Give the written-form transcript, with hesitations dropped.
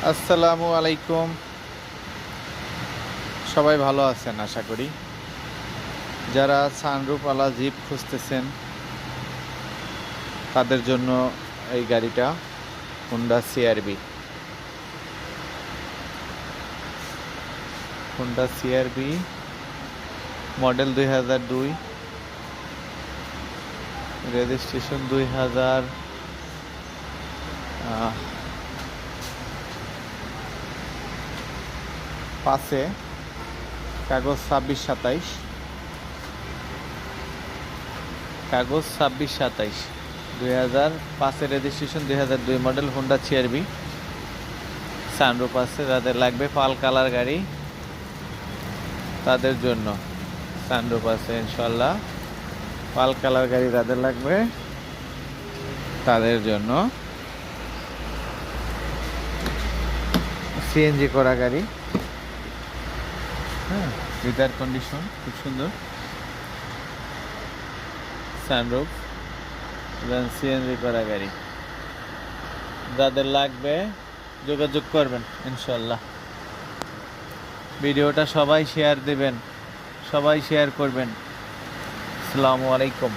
আসসালামু আলাইকুম। সবাই ভালো আছেন আশা করি। যারা সানরুফওয়ালা জিপ খুঁজতেছেন তাদের জন্য এই গাড়িটা Honda CRV. Honda CRV model 2002, registration 2005-এ, কাগজ 26-27, কাগজ 26-27, 2005-এর registration, 2002 model Honda CRV. Sunroof আছে, যাদের লাগবে পাল কালার গাড়ি তাদের জন্য সানরুফ আছে ইনশাল্লাহ। পাল কালার গাড়ি যাদের লাগবে তাদের জন্য সিএনজি করা গাড়ি। হ্যাঁ, রিটায়ার কন্ডিশন খুব সুন্দর, সানরুফ এবং সিএনজি করা গাড়ি যাদের লাগবে যোগাযোগ করবেন ইনশাল্লাহ। ভিডিওটা সবাই শেয়ার দেবেন, সবাই শেয়ার করবেন। আসসালামু আলাইকুম।